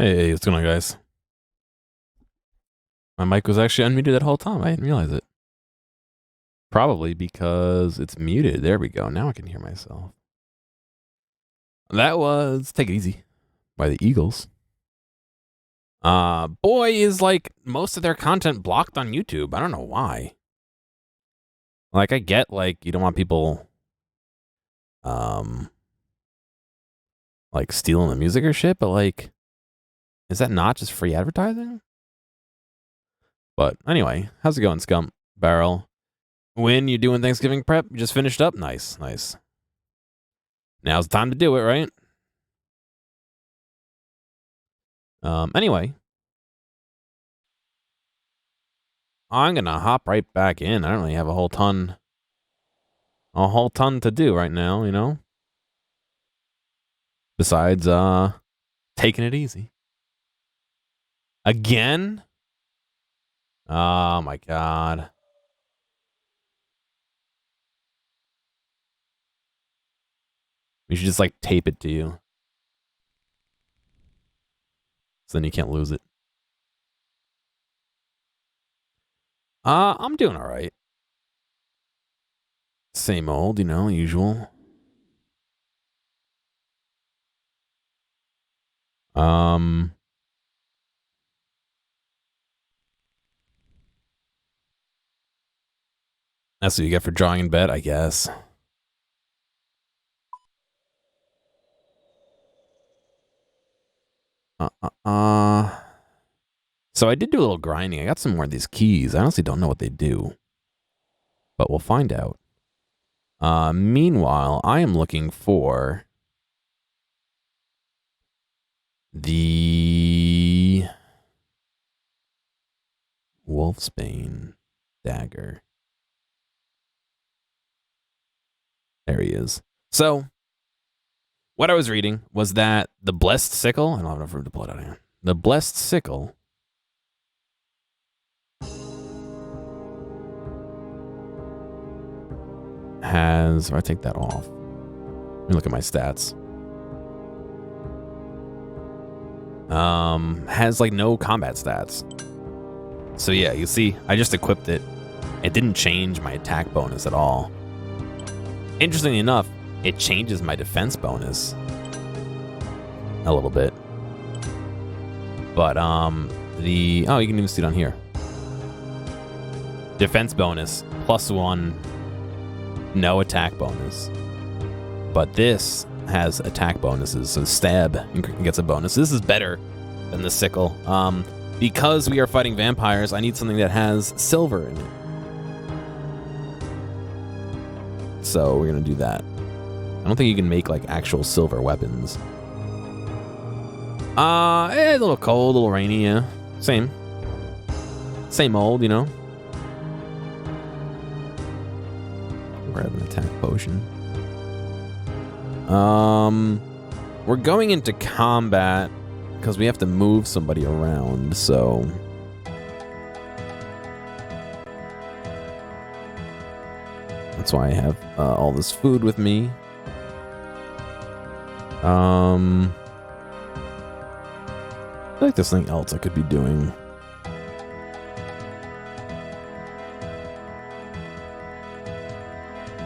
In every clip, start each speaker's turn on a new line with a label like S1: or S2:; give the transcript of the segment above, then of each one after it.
S1: Hey, what's going on, guys? My mic was actually unmuted that whole time. I didn't realize it. Probably because it's muted. There we go. Now I can hear myself. That was Take It Easy by the Eagles. Boy, is like most of their content blocked on YouTube. I don't know why. Like, I get, like, you don't want people, like, stealing the music or shit, but, like, is that not just free advertising? But anyway, how's it going, Scum Barrel? When you doing Thanksgiving prep? You just finished up? Nice, nice. Now's the time to do it, right? Anyway, I'm gonna hop right back in. I don't really have a whole ton to do right now, you know? Besides, taking it easy. Again? Oh my god. We should just, like, tape it to you. So then you can't lose it. I'm doing alright. Same old, you know, usual. That's what you get for drawing in bed, I guess. So I did do a little grinding. I got some more of these keys. I honestly don't know what they do, but we'll find out. Meanwhile, I am looking for the Wolfsbane dagger. There he is. So, what I was reading was that the blessed sickle, I don't have enough room to pull it out here. The blessed sickle has, if I take that off, let me look at my stats. Has like no combat stats. So yeah, you see, I just equipped it. It didn't change my attack bonus at all. Interestingly enough, it changes my defense bonus a little bit. But oh, you can even see it on here. Defense bonus +1, no attack bonus. But this has attack bonuses, so stab gets a bonus. This is better than the sickle. Because we are fighting vampires, I need something that has silver in it. So we're gonna do that. I don't think you can make like actual silver weapons. A little cold, a little rainy, yeah. Same old, you know. Grab an attack potion. We're going into combat because we have to move somebody around, so that's why I have all this food with me. I feel like there's something else I could be doing.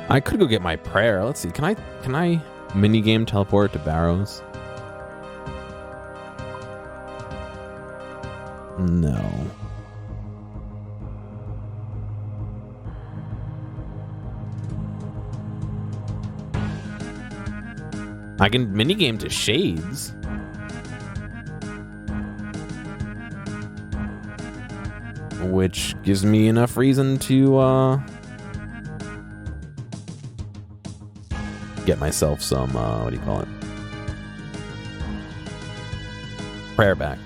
S1: I could go get my prayer. Let's see. Can I minigame teleport to Barrows? No. I can minigame to Shades. Which gives me enough reason to get myself some, what do you call it? Prayer back.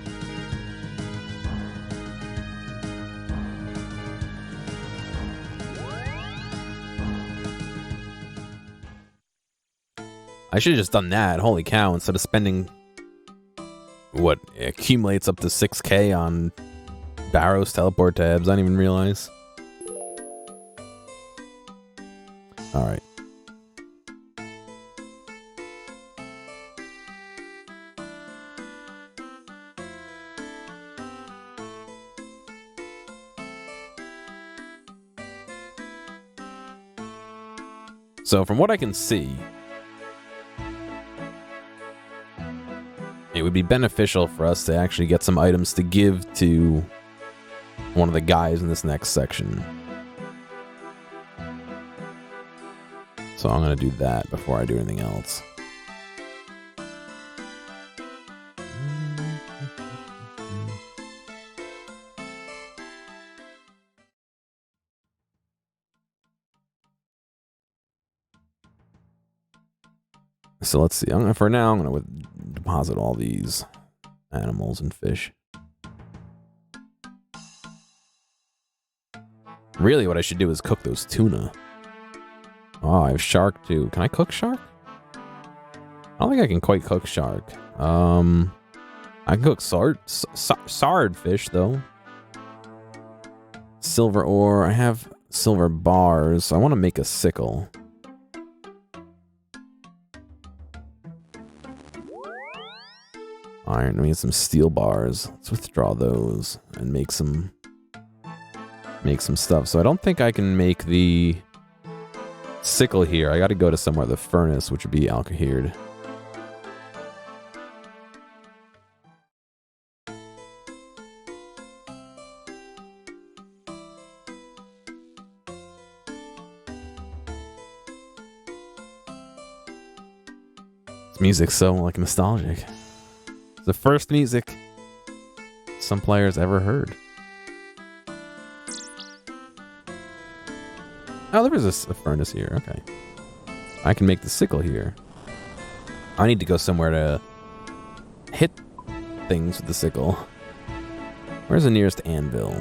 S1: I should have just done that, holy cow, instead of spending what accumulates up to 6k on Barrows teleport tabs. I didn't even realize. Alright. So from what I can see, it would be beneficial for us to actually get some items to give to one of the guys in this next section. So I'm going to do that before I do anything else. So let's see. For now, I'm going to deposit all these animals and fish. Really, what I should do is cook those tuna. Oh, I have shark too. Can I cook shark? I don't think I can quite cook shark. I can cook sard fish though. Silver ore. I have silver bars. I want to make a sickle. Iron. We need some steel bars. Let's withdraw those and make some stuff. So I don't think I can make the sickle here. I got to go to somewhere, the furnace, which would be Alcahird. This music's so like nostalgic. It's the first music some players ever heard. Oh, there is a furnace here. Okay. I can make the sickle here. I need to go somewhere to hit things with the sickle. Where's the nearest anvil?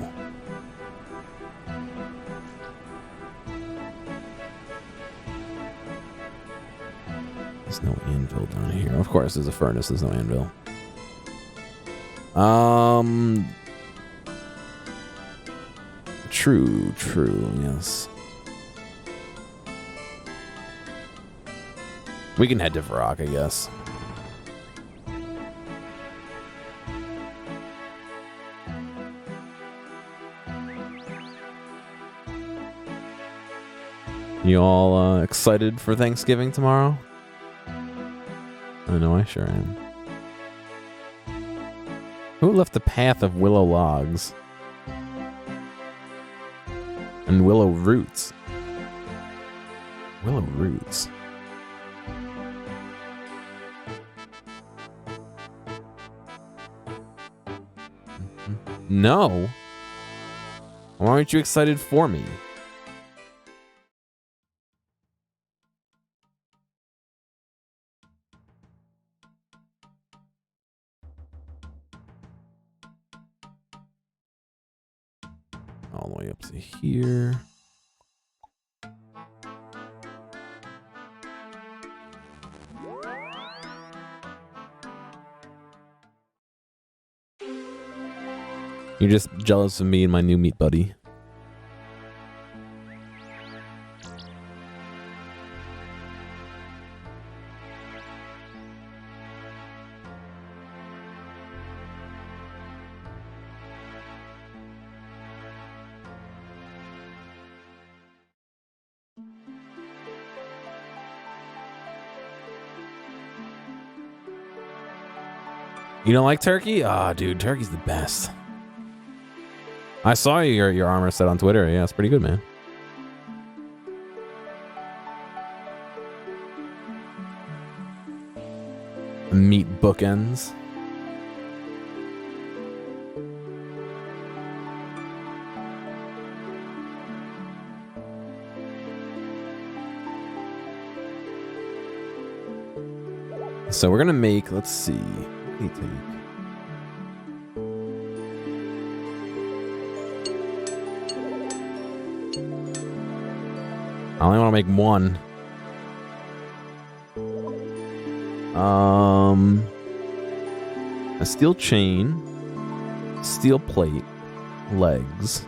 S1: There's no anvil down here. Of course, there's a furnace. There's no anvil. True, yes. We can head to Varrock, I guess. You all excited for Thanksgiving tomorrow? I know I sure am. Who left the path of willow logs? And willow roots. Willow roots. No. Why aren't you excited for me? All the way up to here. You're just jealous of me and my new meat buddy. You don't like turkey? Ah, dude, turkey's the best. I saw your armor set on Twitter. Yeah, it's pretty good, man. Meat bookends. So we're gonna make, let's see. What do you take? I only want to make one. A steel chain, steel plate, legs.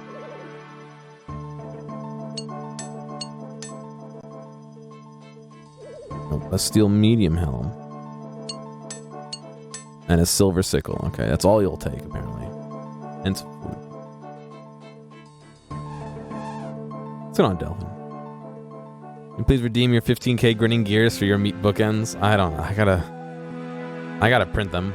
S1: A steel medium helm. And a silver sickle. Okay, that's all you'll take, apparently. And some food. Let's go on, Delphin. you please redeem your 15K grinning gears for your meat bookends? I don't know. I gotta print them.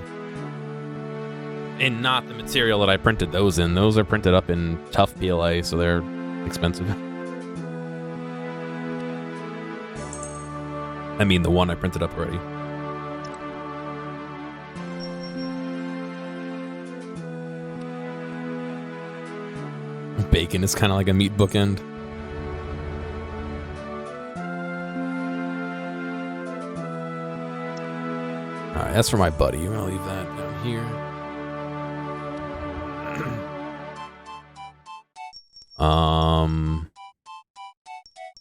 S1: And not the material that I printed those in. Those are printed up in tough PLA, so they're expensive. I mean, the one I printed up already. Bacon is kind of like a meat bookend. All right, that's for my buddy. I'm gonna leave that down here.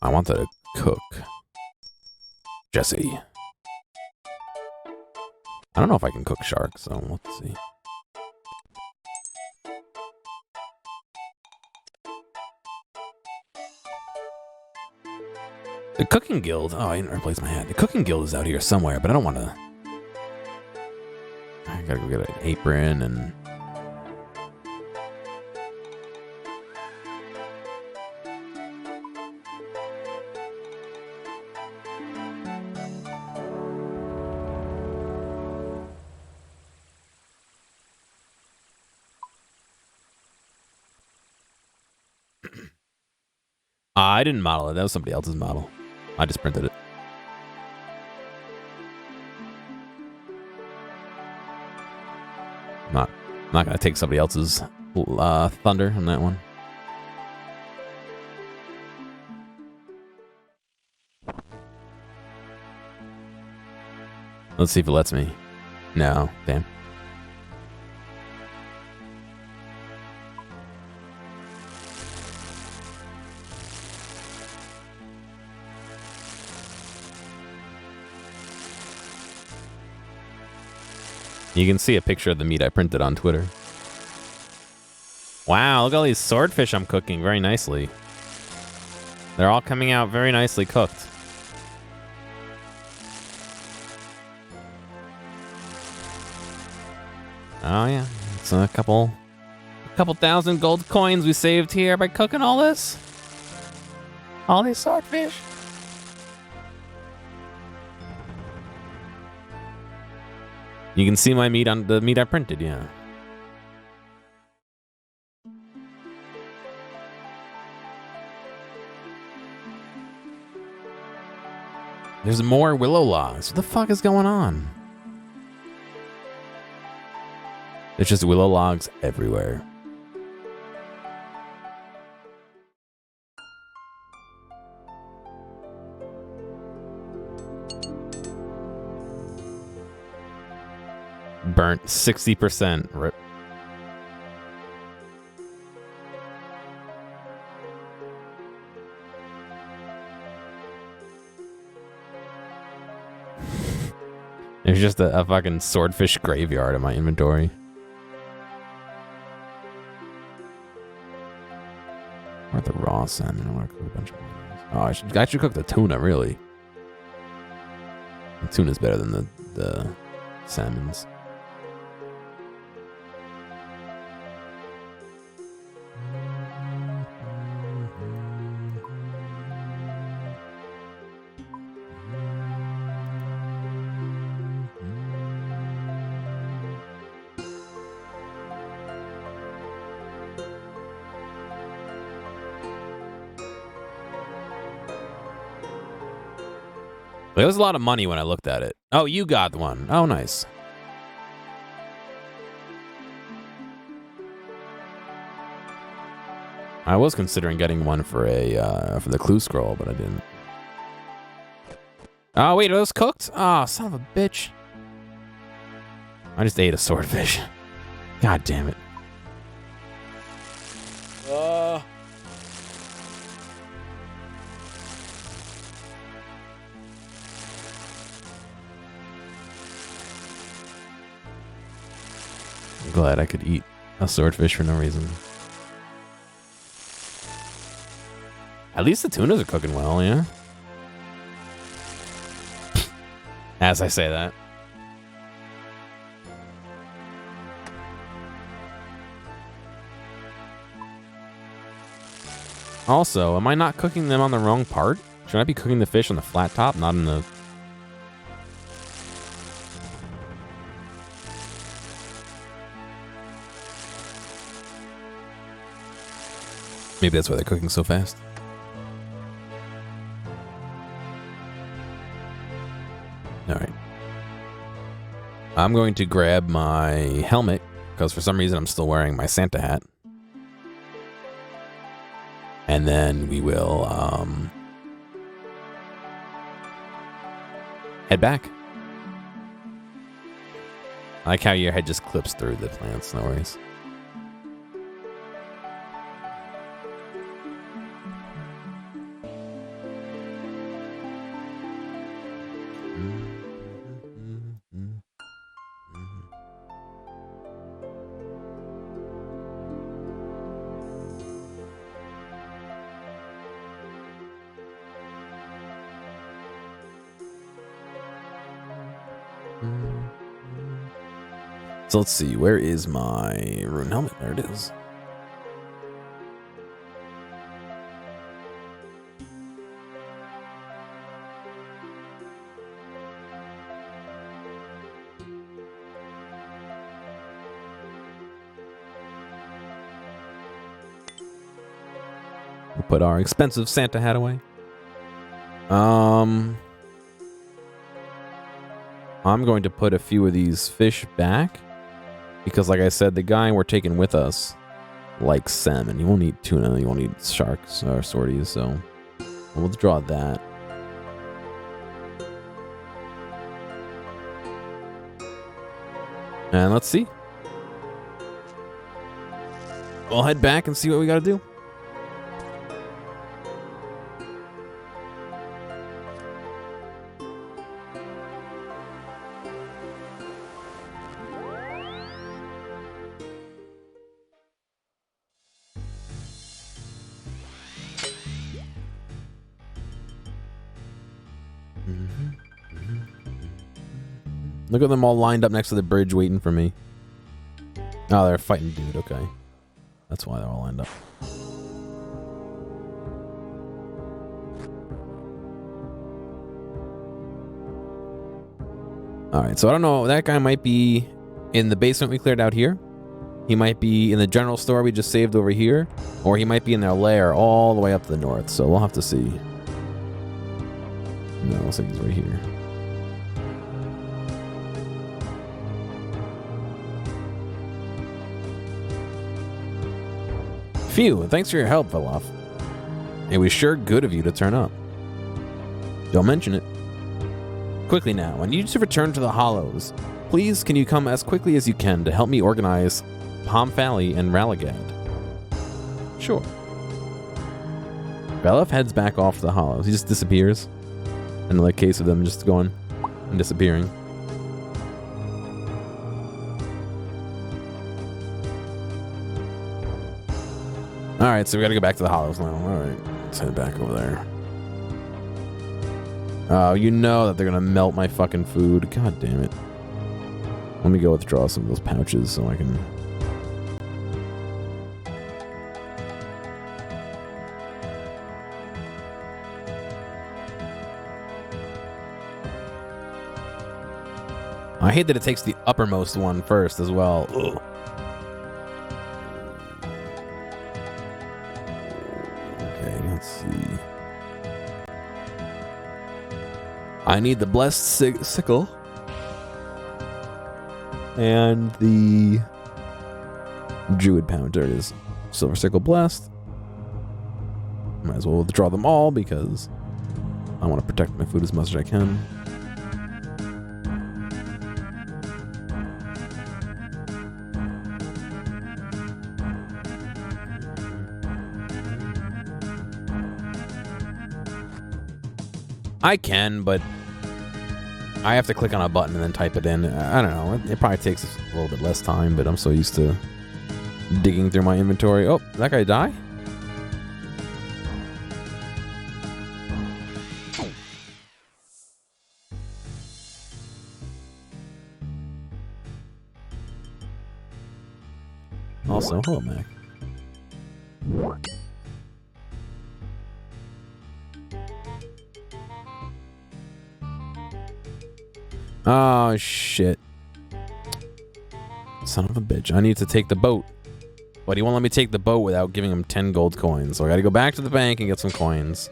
S1: I want that to cook. Jesse. I don't know if I can cook shark, so let's see. The cooking guild. Oh, I didn't replace my hat. The cooking guild is out here somewhere, but I don't want to. I gotta go get an apron and. I didn't model it. That was somebody else's model. I just printed it. Not gonna take somebody else's thunder on that one. Let's see if it lets me. No, damn. You can see a picture of the meat I printed on Twitter. Wow, look at all these swordfish I'm cooking very nicely. They're all coming out very nicely cooked. Oh yeah, it's a couple thousand gold coins we saved here by cooking all this. All these swordfish. You can see my meat on the meat I printed, yeah. There's more willow logs. What the fuck is going on? There's just willow logs everywhere. Burnt 60%. Rip. There's just a fucking swordfish graveyard in my inventory. Or the raw salmon. I want to cook a bunch of those. Oh, I should cook the tuna, really. The tuna's better than the salmons. It was a lot of money when I looked at it. Oh, you got one. Oh, nice. I was considering getting one for for the clue scroll, but I didn't. Oh, wait, are those cooked? Oh, son of a bitch. I just ate a swordfish. God damn it. I'm glad I could eat a swordfish for no reason. At least the tunas are cooking well, yeah? As I say that. Also, am I not cooking them on the wrong part? Should I be cooking the fish on the flat top, not in the... Maybe that's why they're cooking so fast. All right. I'm going to grab my helmet, because for some reason I'm still wearing my Santa hat. And then we will head back. I like how your head just clips through the plants, no worries. So let's see, where is my rune helmet? There it is. We'll put our expensive Santa hat away. I'm going to put a few of these fish back. Because like I said, the guy we're taking with us likes salmon. You won't eat tuna, you won't eat sharks or swordies, so we'll withdraw that. And let's see. We'll head back and see what we gotta do. Look at them all lined up next to the bridge waiting for me. Oh, they're fighting dude, okay. That's why they're all lined up. Alright, so I don't know. That guy might be in the basement we cleared out here. He might be in the general store we just saved over here. Or he might be in their lair all the way up to the north. So we'll have to see. No, looks like he's right here. Phew, thanks for your help, Velof. It was sure good of you to turn up. Don't mention it. Quickly now, I need you to return to the Hollows. Please, can you come as quickly as you can to help me organize Pomfally and Ralligad? Sure. Velof heads back off to the Hollows. He just disappears. Another case of them just going and disappearing. Alright, so we gotta go back to the Hollows now. Alright, let's head back over there. Oh, you know that they're gonna melt my fucking food. God damn it. Let me go withdraw some of those pouches so I can... I hate that it takes the uppermost one first as well. Ugh. Let's see. I need the blessed sickle and the druid pound. There it is. Silver sickle blessed. Might as well withdraw them all because I want to protect my food as much as I can. I can, but I have to click on a button and then type it in. I don't know. It probably takes a little bit less time, but I'm so used to digging through my inventory. Oh, that guy die? Also, hello, Mac. Oh, shit. Son of a bitch. I need to take the boat. But he won't let me take the boat without giving him 10 gold coins. So I gotta go back to the bank and get some coins.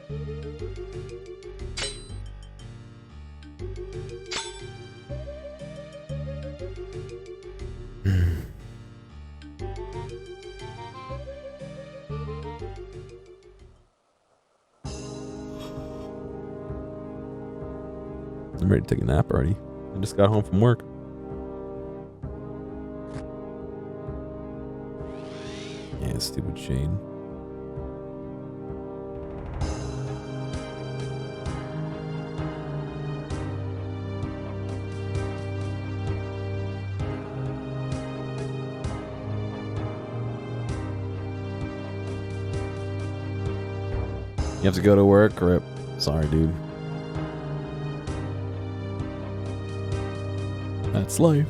S1: I'm ready to take a nap already. I just got home from work. Yeah, stupid shade. You have to go to work? Rip. Sorry, dude. That's life.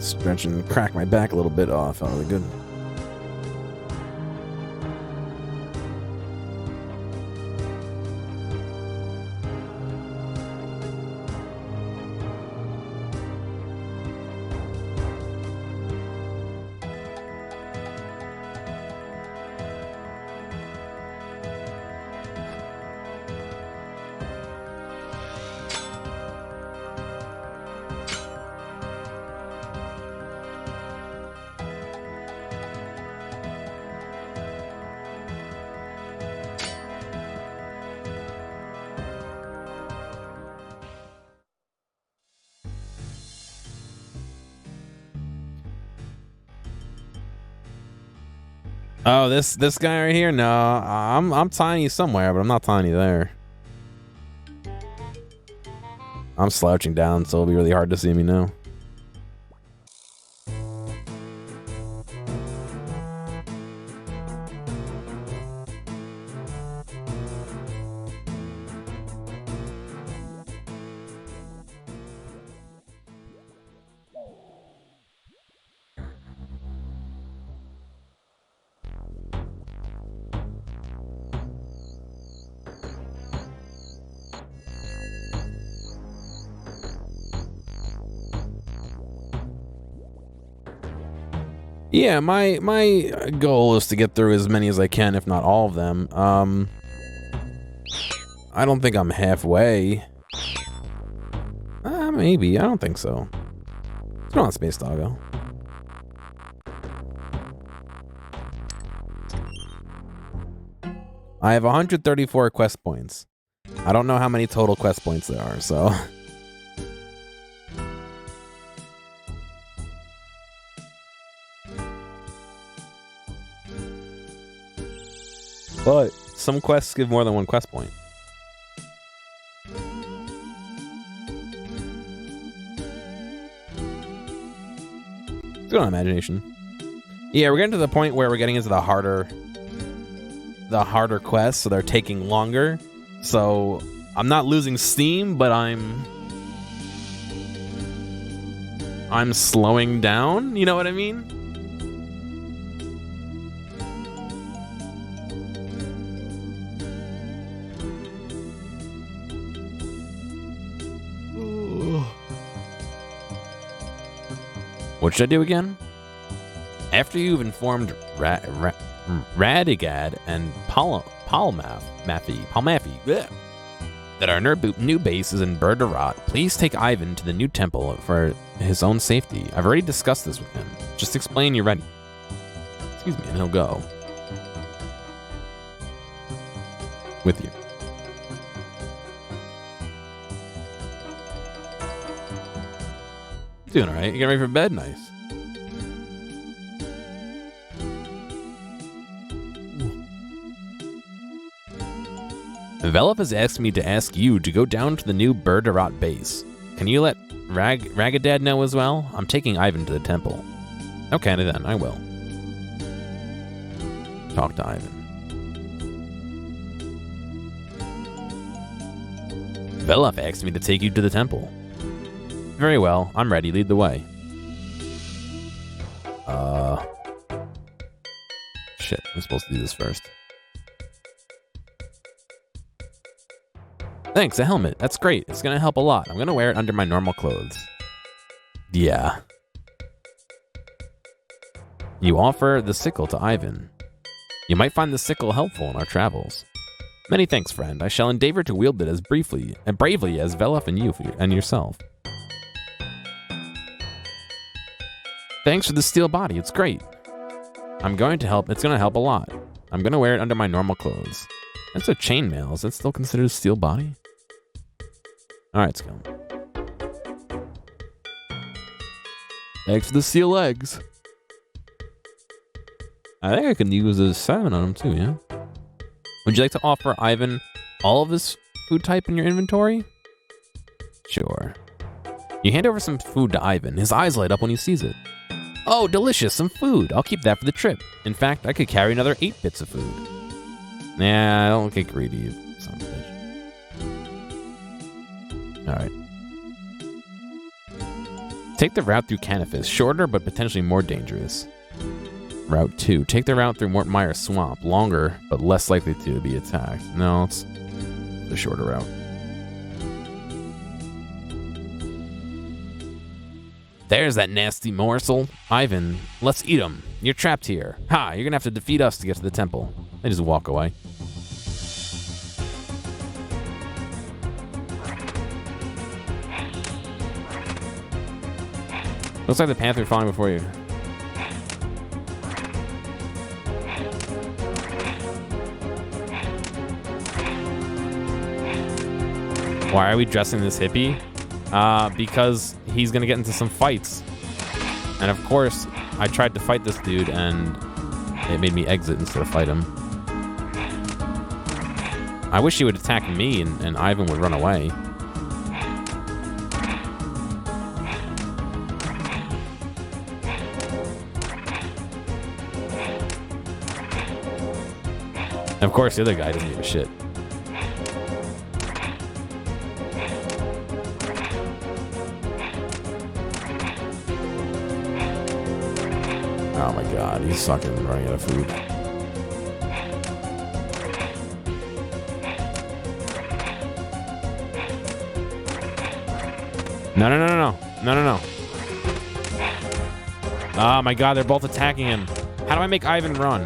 S1: Stretch and crack my back a little bit. Oh, I felt really good. Oh, this guy right here? No, I'm tiny somewhere, but I'm not tiny there. I'm slouching down, so it'll be really hard to see me now. Yeah, my goal is to get through as many as I can, if not all of them. I don't think I'm halfway. Maybe. I don't think so. Come on, Space Doggo. I have 134 quest points. I don't know how many total quest points there are, so... But some quests give more than one quest point. It's good on imagination. Yeah, we're getting to the point where we're getting into the harder quests, so they're taking longer. So I'm not losing steam, but I'm slowing down. You know what I mean? What should I do again? After you've informed Radigad and Palmafi that our new base is in Berderat, please take Ivan to the new temple for his own safety. I've already discussed this with him. Just explain you're ready. Excuse me, and he'll go. With you. Doing alright. You getting ready for bed? Nice. Velop has asked me to ask you to go down to the new Berderat base. Can you let Ragadad know as well? I'm taking Ivan to the temple. Okay, then. I will. Talk to Ivan. Velaf asked me to take you to the temple. Very well, I'm ready. Lead the way. Shit, I'm supposed to do this first. Thanks, a helmet. That's great. It's gonna help a lot. I'm gonna wear it under my normal clothes. Yeah. You offer the sickle to Ivan. You might find the sickle helpful in our travels. Many thanks, friend. I shall endeavor to wield it as bravely as Velaf and you and yourself. Thanks for the steel body. It's great. It's gonna help a lot. I'm gonna wear it under my normal clothes. That's a chainmail. Is that still considered a steel body? Alright, let's go. Thanks for the steel legs. I think I can use a 7 on him too, yeah? Would you like to offer Ivan all of this food type in your inventory? Sure. You hand over some food to Ivan. His eyes light up when he sees it. Oh, delicious, some food. I'll keep that for the trip. In fact, I could carry another 8 bits of food. Nah, don't get greedy, you son of a bitch. Alright. Take the route through Canifis. Shorter, but potentially more dangerous. Route 2. Take the route through Mort Mire Swamp. Longer, but less likely to be attacked. No, it's the shorter route. There's that nasty morsel. Ivan, let's eat him. You're trapped here. Ha, you're gonna have to defeat us to get to the temple. They just walk away. Looks like the panther falling before you. Why are we dressing this hippie? Because he's gonna get into some fights. And of course, I tried to fight this dude and it made me exit instead of fight him. I wish he would attack me and Ivan would run away. Of course, the other guy doesn't give a shit. Oh my god, he's fucking running out of food. No, no, no, no, no. No, no, no. Oh my god, they're both attacking him. How do I make Ivan run?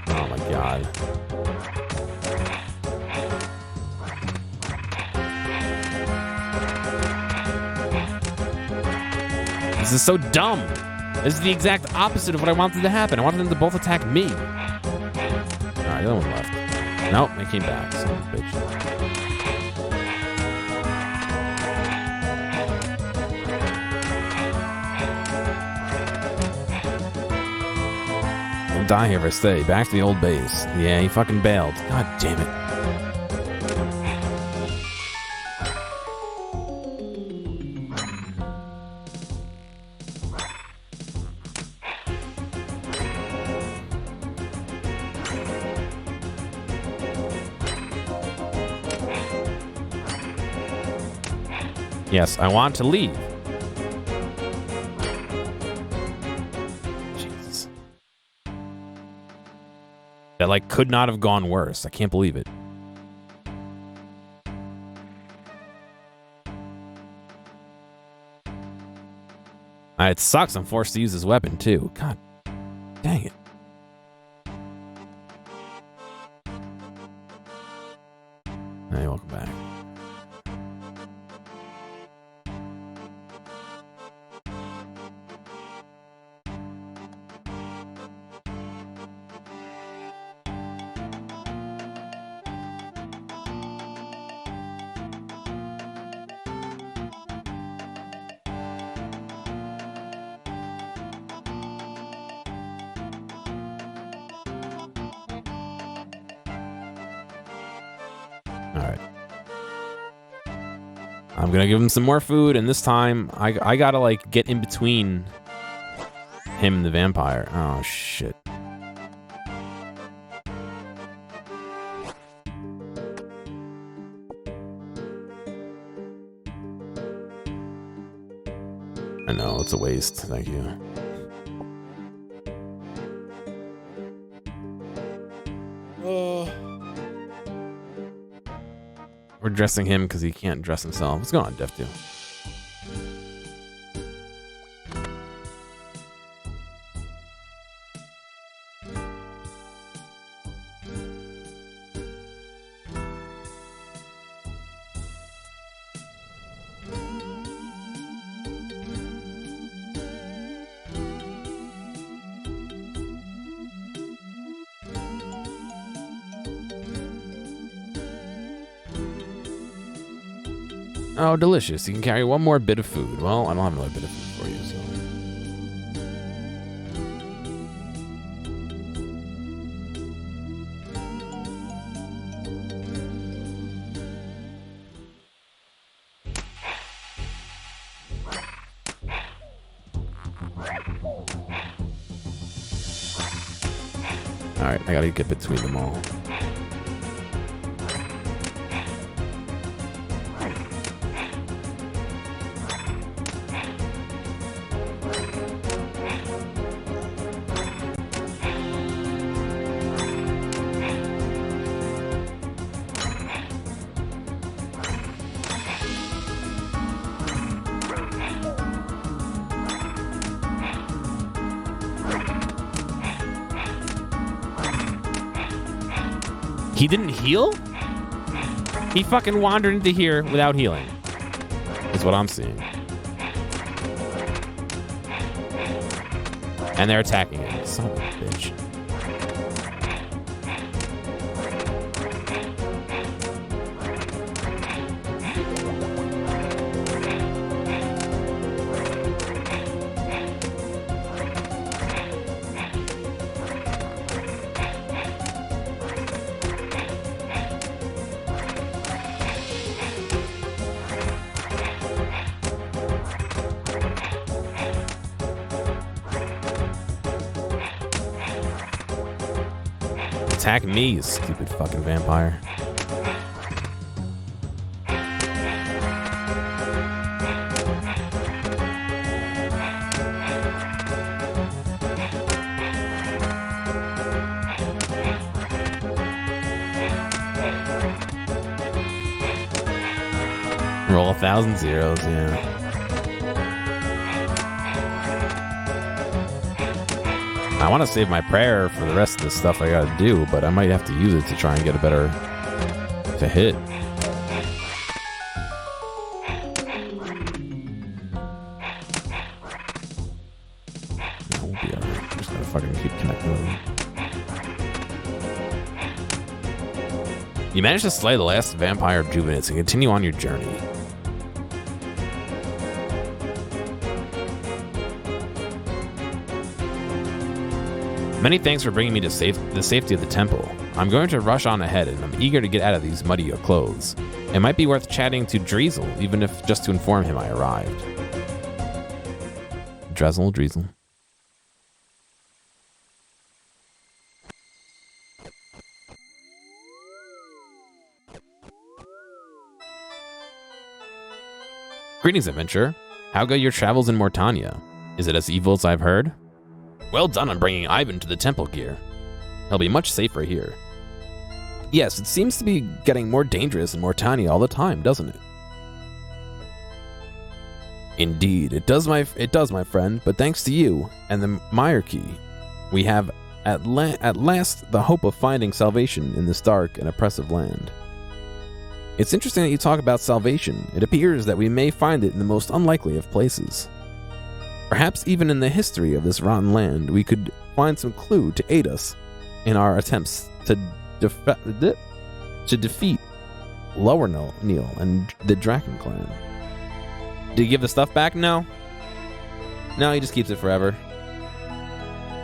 S1: Oh my god. This is so dumb. This is the exact opposite of what I wanted to happen. I wanted them to both attack me. Alright, the other one left. Nope, they came back. Son of a bitch. I'll die here if I stay. Back to the old base. Yeah, he fucking bailed. God damn it. Yes, I want to leave. Jesus. That, like, could not have gone worse. I can't believe it. It sucks I'm forced to use this weapon, too. God dang it. Hey, welcome back. Alright. I'm gonna give him some more food, and this time, I gotta, like, get in between him and the vampire. Oh, shit. it's a waste. Thank you. We're dressing him because he can't dress himself. What's going on, Def 2? Oh, delicious. You can carry one more bit of food. Well, I don't have another bit of food for you, so. Alright, I gotta get between them all. He didn't heal? He fucking wandered into here without healing. That's what I'm seeing. And they're attacking him. Son of a bitch. Attack me, you stupid fucking vampire. Roll 1,000 zeros, yeah. I want to save my prayer for the rest of the stuff I gotta do, but I might have to use it to try and get a better to hit. No, we'll be alright. I'm just gonna fucking keep connecting with them. You managed to slay the last vampire juvenates and continue on your journey. Many thanks for bringing me to the safety of the temple. I'm going to rush on ahead, and I'm eager to get out of these muddy clothes. It might be worth chatting to Driesel, even if just to inform him I arrived. Driesel. Greetings, adventurer. How go your travels in Mortania? Is it as evil as I've heard? Well done on bringing Ivan to the temple gear. He'll be much safer here. Yes, it seems to be getting more dangerous in Mortania all the time, doesn't it? Indeed, it does, my friend, but thanks to you and the Myreque, we have at last the hope of finding salvation in this dark and oppressive land. It's interesting that you talk about salvation. It appears that we may find it in the most unlikely of places. Perhaps even in the history of this rotten land, we could find some clue to aid us in our attempts to defeat Lower Neil and the Draken clan. Did he give the stuff back? No. No, he just keeps it forever.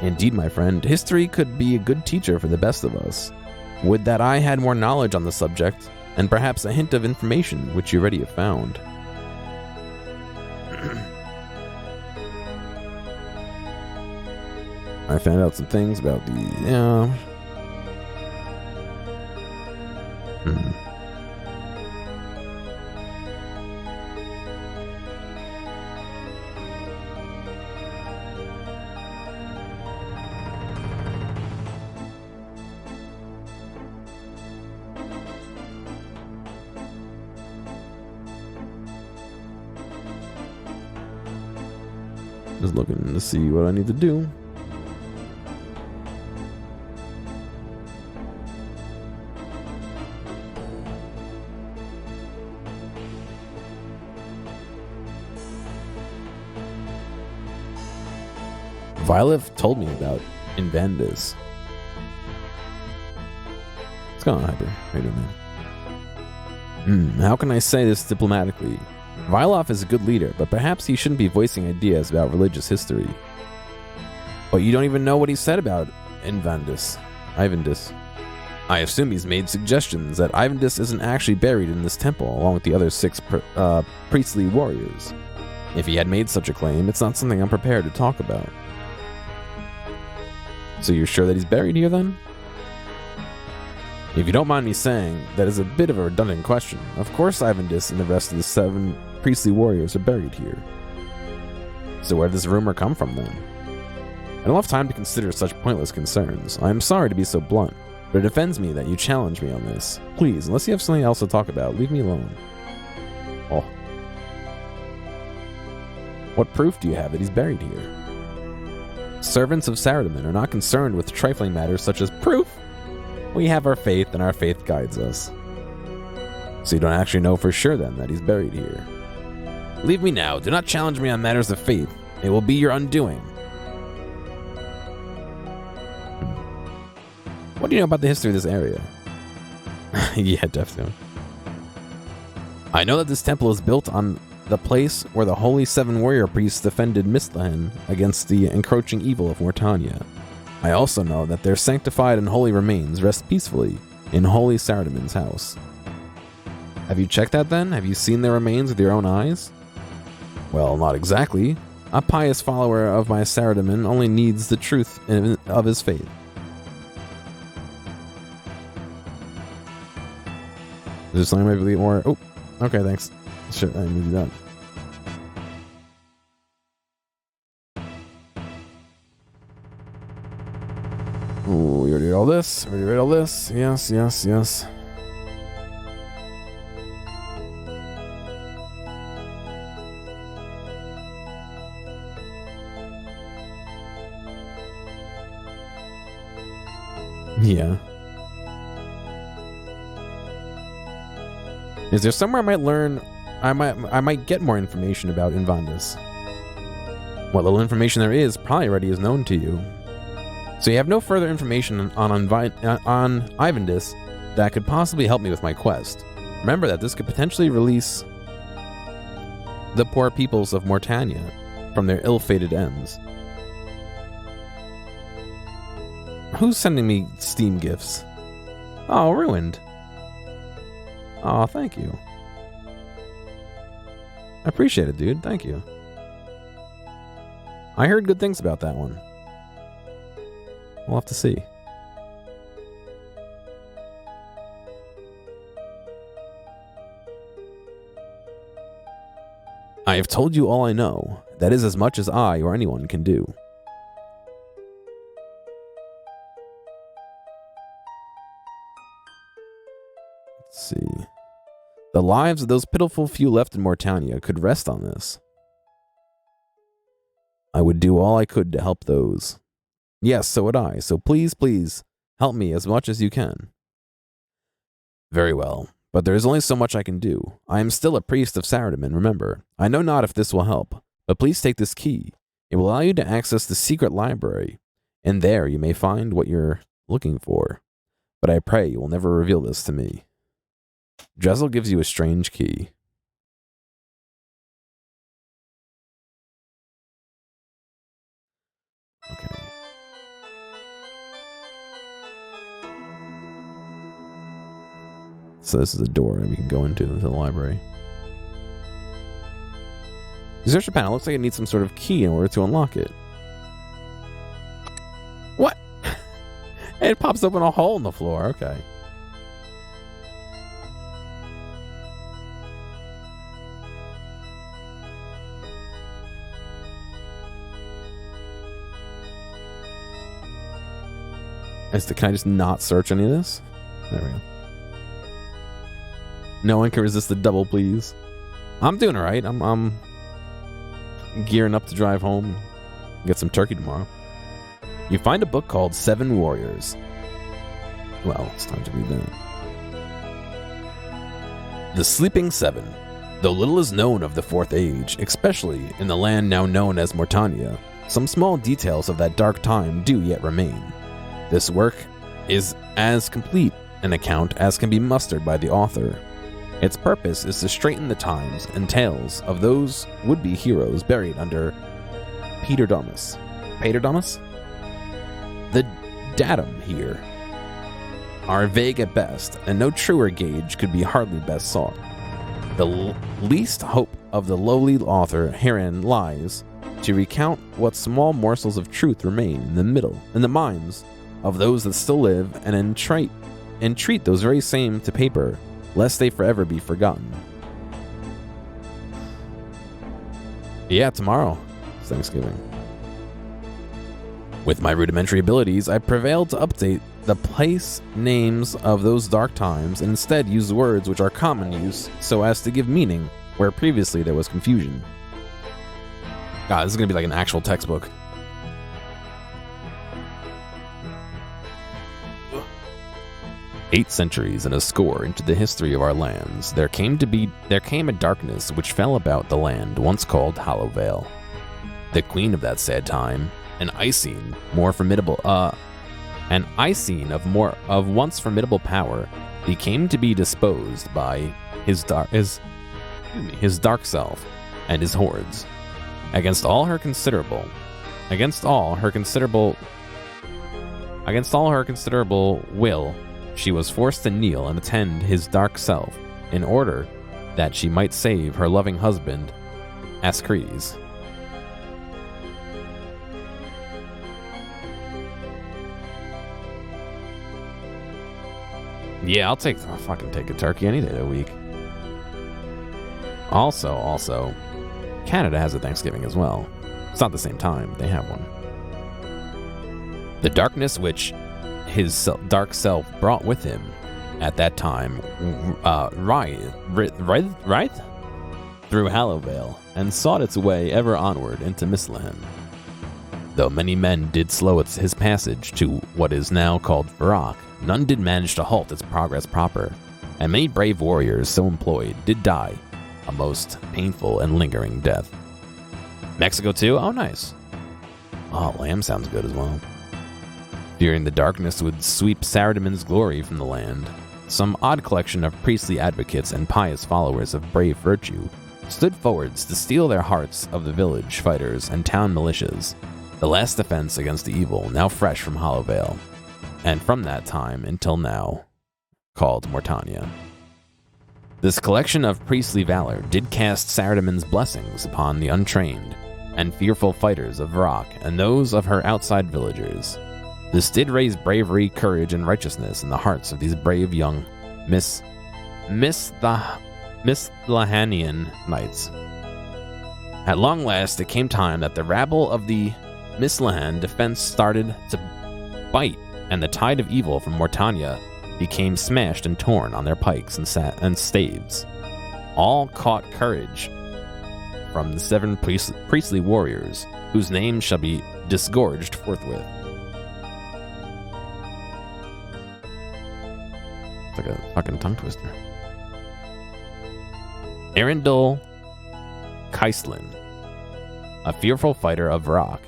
S1: Indeed, my friend, history could be a good teacher for the best of us. Would that I had more knowledge on the subject, and perhaps a hint of information which you already have found. I found out some things about the, Just looking to see what I need to do. Violet told me about Invandis. What's going on, Hyper? How you doing, man? How can I say this diplomatically? Vylov is a good leader, but perhaps he shouldn't be voicing ideas about religious history. But you don't even know what he said about Ivandis. I assume he's made suggestions that Ivandis isn't actually buried in this temple along with the other 6 priestly warriors. If he had made such a claim, it's not something I'm prepared to talk about. So you're sure that he's buried here then? If you don't mind me saying, that is a bit of a redundant question. Of course Ivandis and the rest of the 7 priestly warriors are buried here. So where did this rumor come from then? I don't have time to consider such pointless concerns. I am sorry to be so blunt, but it offends me that you challenge me on this. Please, unless you have something else to talk about, leave me alone. Oh. What proof do you have that he's buried here? Servants of Saradomin are not concerned with trifling matters such as proof. We have our faith, and our faith guides us. So you don't actually know for sure, then, that he's buried here. Leave me now. Do not challenge me on matters of faith. It will be your undoing. What do you know about the history of this area? Yeah, definitely. I know that this temple is built on the place where the holy 7 warrior priests defended Mistlahen against the encroaching evil of Mortania. I also know that their sanctified and holy remains rest peacefully in holy Saradomin's house. Have you checked that then? Have you seen their remains with your own eyes? Well, not exactly. A pious follower of my Saradomin only needs the truth of his faith. Is there something I believe more? Oh, okay, thanks. Sure, I need to do that. Ooh, we already read all this. Already read all this. Yes, yes, yes. Yeah. Is there somewhere I might learn? I might get more information about Invandis. What little information there is probably already is known to you. So you have no further information on Ivandis that could possibly help me with my quest. Remember that this could potentially release the poor peoples of Mortania from their ill-fated ends. Who's sending me Steam gifts? Oh, Ruined. Oh, thank you. I appreciate it, dude. Thank you. I heard good things about that one. We'll have to see. I have told you all I know. That is as much as I or anyone can do. Let's see. The lives of those pitiful few left in Mortania could rest on this. I would do all I could to help those. Yes, so would I. So please, please, help me as much as you can. Very well, but there is only so much I can do. I am still a priest of Saradomin, remember. I know not if this will help, but please take this key. It will allow you to access the secret library, and there you may find what you're looking for. But I pray you will never reveal this to me. Drezel gives you a strange key. Okay. So this is a door that we can go into the library. Research panel looks like it needs some sort of key in order to unlock it. What? It pops open a hole in the floor. Okay. Can I just not search any of this? There we go. No one can resist the double, please. I'm doing alright. I'm gearing up to drive home. Get some turkey tomorrow. You find a book called Seven Warriors. Well, it's time to read that. The Sleeping Seven. Though little is known of the Fourth Age, especially in the land now known as Mortania, some small details of that dark time do yet remain. This work is as complete an account as can be mustered by the author. Its purpose is to straighten the times and tales of those would-be heroes buried under Paterdomus. Paterdomus? The datum here are vague at best, and no truer gauge could be hardly best sought. The least hope of the lowly author herein lies to recount what small morsels of truth remain in the minds of those that still live, and entreat those very same to paper, lest they forever be forgotten. Yeah, tomorrow is Thanksgiving. With my rudimentary abilities, I prevailed to update the place names of those dark times and instead use words which are common use so as to give meaning where previously there was confusion. God, this is going to be like an actual textbook. "8 centuries and a score into the history of our lands, there came a darkness which fell about the land once called Hollow Vale. The queen of that sad time, an Icene of once formidable power, became to be disposed by his dark self and his hordes. Against all her considerable will, she was forced to kneel and attend his dark self in order that she might save her loving husband, Asclepius. Yeah, I'll fucking take a turkey any day of the week. Also, Canada has a Thanksgiving as well. It's not the same time, but they have one. The darkness which his dark self brought with him at that time, right through Hallowvale, and sought its way ever onward into Mistlehem. Though many men did slow his passage to what is now called Myreque, none did manage to halt its progress proper, and many brave warriors so employed did die a most painful and lingering death. Mexico too? Oh, nice. Oh, lamb sounds good as well. Fearing the darkness would sweep Saradomin's glory from the land, some odd collection of priestly advocates and pious followers of brave virtue stood forwards to steal their hearts of the village fighters and town militias, the last defense against the evil now fresh from Hollowvale, and from that time until now, called Mortania. This collection of priestly valor did cast Saradomin's blessings upon the untrained and fearful fighters of Myreque and those of her outside villagers. This did raise bravery, courage, and righteousness in the hearts of these brave young Mistlehanian knights. At long last, it came time that the rabble of the Mistlehan defense started to bite, and the tide of evil from Mortania became smashed and torn on their pikes and staves. All caught courage from the 7 priestly warriors, whose names shall be disgorged forthwith. It's like a fucking tongue twister. Arundel Kaislin, a fearful fighter of Myreque,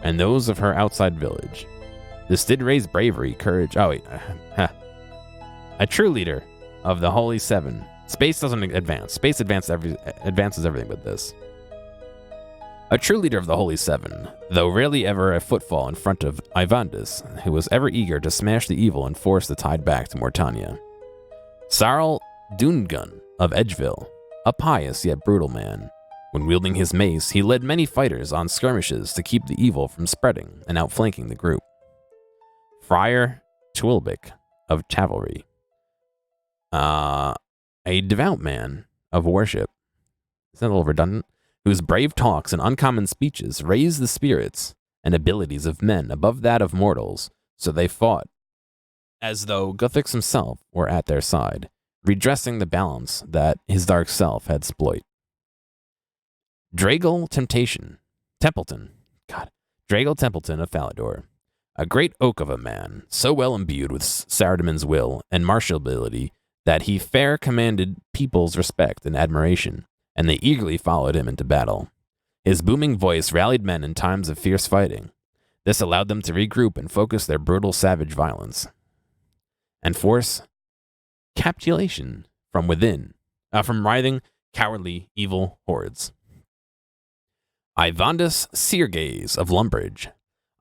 S1: and those of her outside village. This did raise bravery, courage. Oh, wait. A true leader of the Holy Seven. Space doesn't advance. Space advances everything but this. A true leader of the Holy Seven, though rarely ever a footfall in front of Ivandis, who was ever eager to smash the evil and force the tide back to Mortania. Sarl Dungun of Edgeville, a pious yet brutal man. When wielding his mace, he led many fighters on skirmishes to keep the evil from spreading and outflanking the group. Friar Twilbic of Cavalry, a devout man of worship. Is that a little redundant? Whose brave talks and uncommon speeches raised the spirits and abilities of men above that of mortals, so they fought as though Guthix himself were at their side, redressing the balance that his dark self had spoilt. Templeton, Drago Templeton of Falador, a great oak of a man, so well imbued with Saradomin's will and martial ability that he fair commanded people's respect and admiration, and they eagerly followed him into battle. His booming voice rallied men in times of fierce fighting. This allowed them to regroup and focus their brutal, savage violence and force capitulation from within, from writhing, cowardly, evil hordes. Ivandus Seargaze of Lumbridge,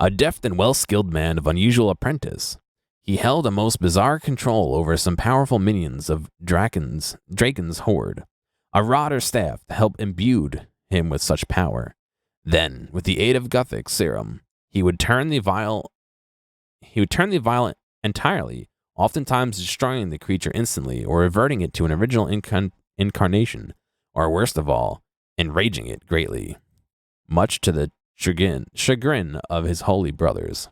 S1: a deft and well-skilled man of unusual apprentice. He held a most bizarre control over some powerful minions of Draken's horde, a rod or staff to help imbued him with such power. Then, with the aid of Gothic serum, he would turn the vial entirely, oftentimes destroying the creature instantly or reverting it to an original incarnation, or worst of all, enraging it greatly, much to the chagrin of his holy brothers.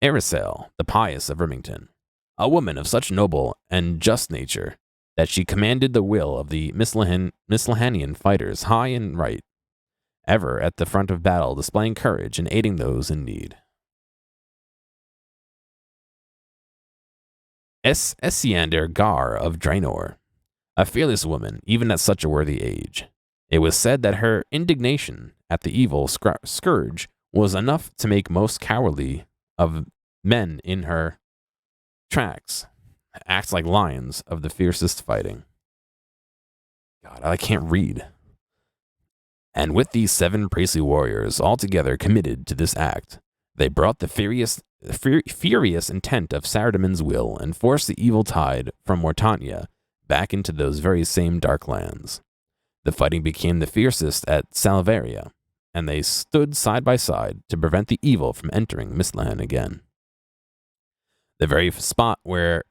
S1: Erisel, the pious of Remington, a woman of such noble and just nature that she commanded the will of the Mislehanian fighters high and right, ever at the front of battle, displaying courage and aiding those in need. Essiander Gar of Draenor, a fearless woman, even at such a worthy age. It was said that her indignation at the evil scourge was enough to make most cowardly of men in her tracks act like lions of the fiercest fighting. God, I can't read. And with these 7 priestly warriors altogether committed to this act, they brought the furious intent of Saradomin's will and forced the evil tide from Mortania back into those very same dark lands. The fighting became the fiercest at Salvaria, and they stood side by side to prevent the evil from entering Mistlan again. The very spot where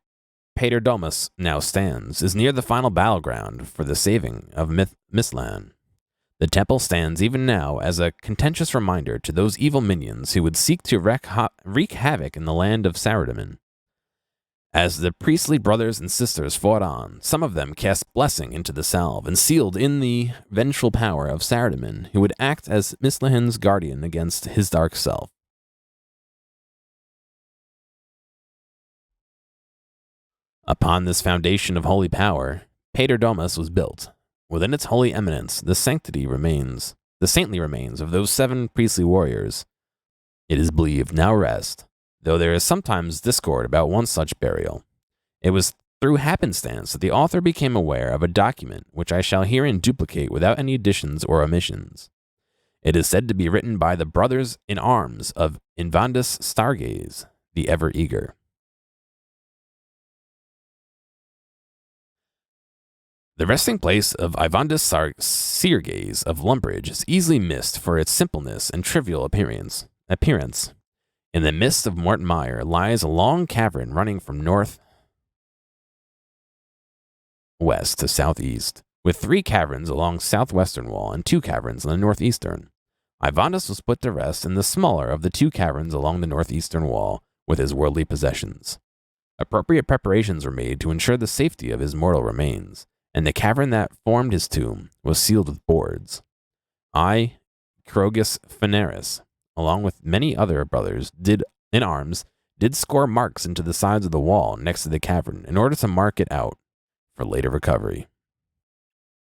S1: Paterdomus now stands is near the final battleground for the saving of Mistlan. The temple stands even now as a contentious reminder to those evil minions who would seek to wreak havoc in the land of Saradomin. As the priestly brothers and sisters fought on, some of them cast blessing into the salve and sealed in the vengeful power of Saradomin, who would act as Mislahan's guardian against his dark self. Upon this foundation of holy power, Paterdomus was built. Within its holy eminence, the saintly remains of those 7 priestly warriors, it is believed, now rest, though there is sometimes discord about one such burial. It was through happenstance that the author became aware of a document which I shall herein duplicate without any additions or omissions. It is said to be written by the brothers in arms of Invandus Stargaze, the ever-eager. The resting place of Ivandus Seargaze of Lumbridge is easily missed for its simpleness and trivial appearance. In the midst of Mortmire lies a long cavern running from north west to southeast, with 3 caverns along southwestern wall and 2 caverns on the northeastern. Ivandus was put to rest in the smaller of the 2 caverns along the northeastern wall with his worldly possessions. Appropriate preparations were made to ensure the safety of his mortal remains, and the cavern that formed his tomb was sealed with boards. I, Crogus Feneris, along with many other brothers did score marks into the sides of the wall next to the cavern in order to mark it out for later recovery,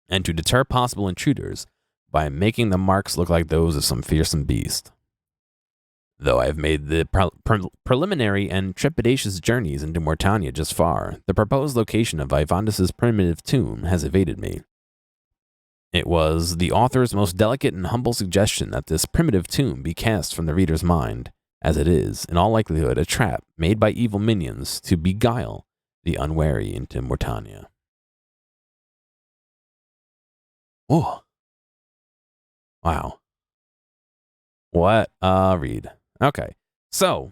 S1: and to deter possible intruders by making the marks look like those of some fearsome beast. Though I have made the preliminary and trepidatious journeys into Mortania just far, the proposed location of Ivandus' primitive tomb has evaded me. It was the author's most delicate and humble suggestion that this primitive tomb be cast from the reader's mind, as it is, in all likelihood, a trap made by evil minions to beguile the unwary into Mortania. Oh. Wow. What a read. Okay, so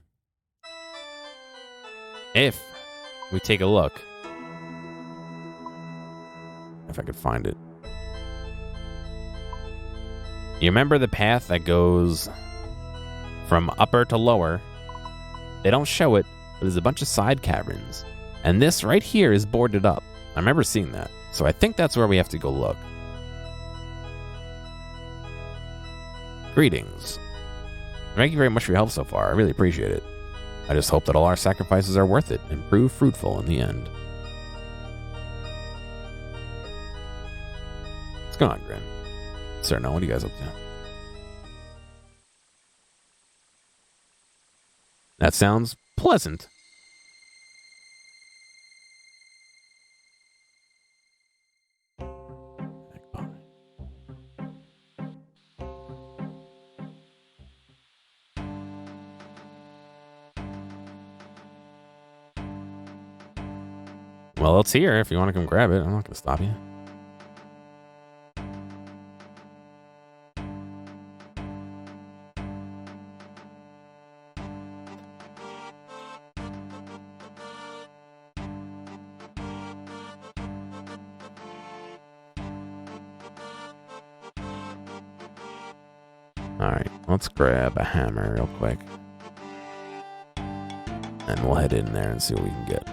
S1: if we take a look, if I could find it. You remember the path that goes from upper to lower? They don't show it, but there's a bunch of side caverns. And this right here is boarded up. I remember seeing that. So I think that's where we have to go look. Greetings. Thank you very much for your help so far. I really appreciate it. I just hope that all our sacrifices are worth it and prove fruitful in the end. What's going on, Grin? Sir, no, what are you guys up to? That sounds pleasant. Well, it's here if you want to come grab it. I'm not going to stop you. Alright, let's grab a hammer real quick. And we'll head in there and see what we can get.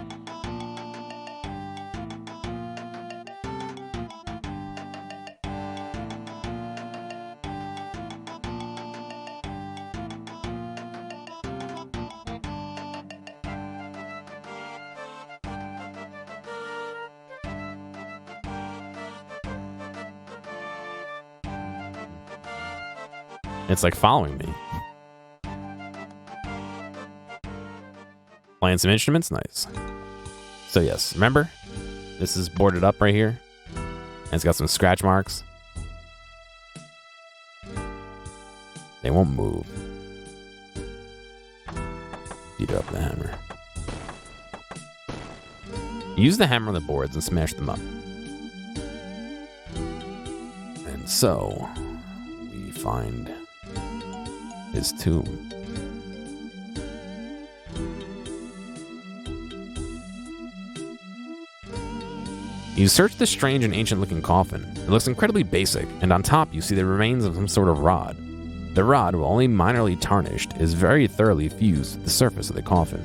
S1: It's like following me. Playing some instruments? Nice. So yes, remember? This is boarded up right here. And it's got some scratch marks. They won't move. Beat up the hammer. Use the hammer on the boards and smash them up. And so, we find his tomb. You search the strange and ancient-looking coffin. It looks incredibly basic, and on top you see the remains of some sort of rod. The rod, while only minorly tarnished, is very thoroughly fused to the surface of the coffin.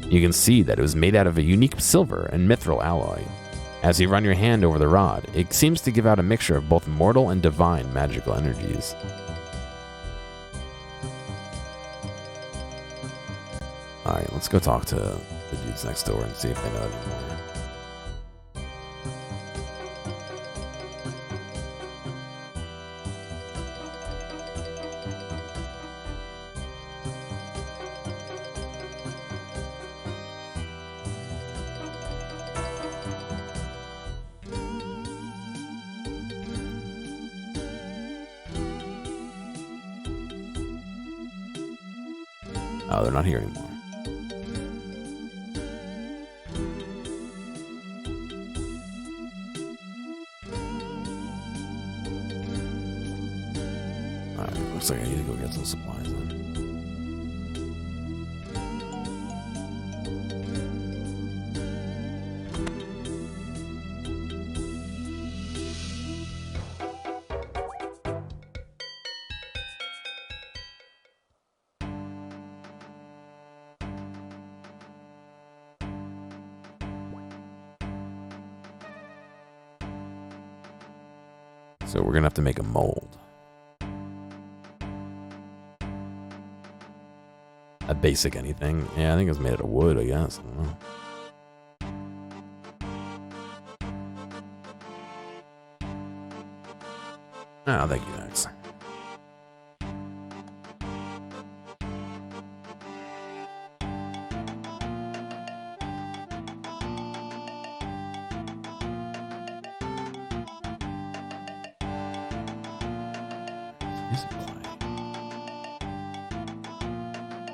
S1: You can see that it was made out of a unique silver and mithril alloy. As you run your hand over the rod, it seems to give out a mixture of both mortal and divine magical energies. Alright, let's go talk to the dudes next door and see if they know anymore. Oh, they're not here anymore. Alright, looks like I need to go get some supplies then. So we're gonna have to make a mold. A basic anything. Yeah, I think it's made out of wood, I guess. I don't know. Oh, thank you, Max.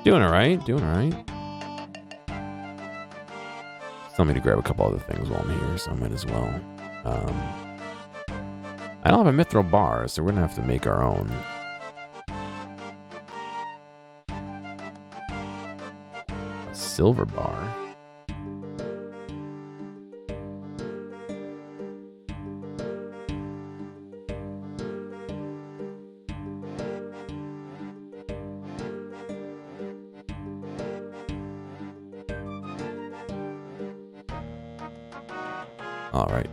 S1: Doing all right, doing all right. Tell me to grab a couple other things while I'm here, so I might as well. I don't have a mithril bar, so we're gonna have to make our own. A silver bar. All right.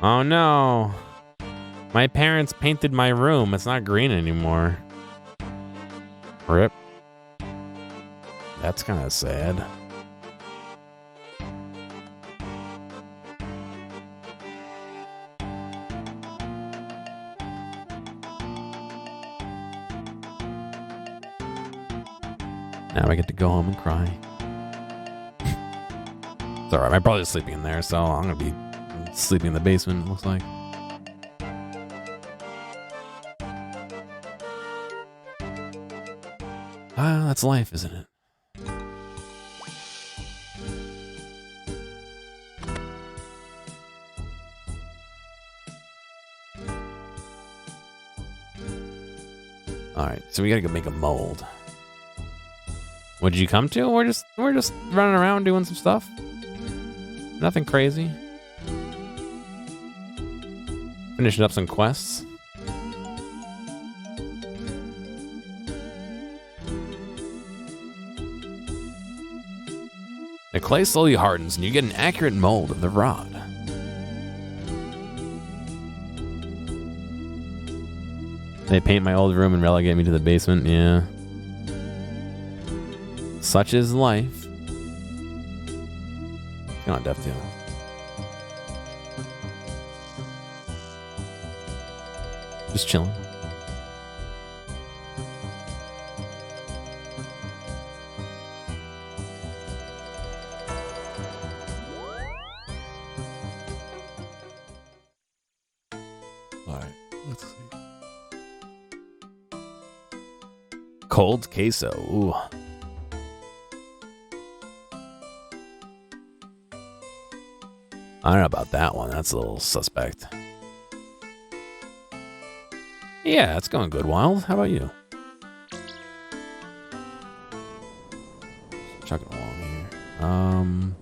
S1: Oh no. My parents painted my room. It's not green anymore. Rip. That's kind of sad. Now I get to go home and cry. It's alright. My brother's sleeping in there, so I'm gonna be sleeping in the basement, it looks like. Ah, that's life, isn't it? Alright, so we gotta go make a mold. What did you come to? We're just running around doing some stuff. Nothing crazy. Finishing up some quests. The clay slowly hardens and you get an accurate mold of the rod. They paint my old room and relegate me to the basement, yeah. Such is life. Come on, DevTool. Just chilling. Alright, let's see. Cold queso. Ooh. I don't know about that one. That's a little suspect. Yeah, it's going good, Wild. How about you? Just chugging along here.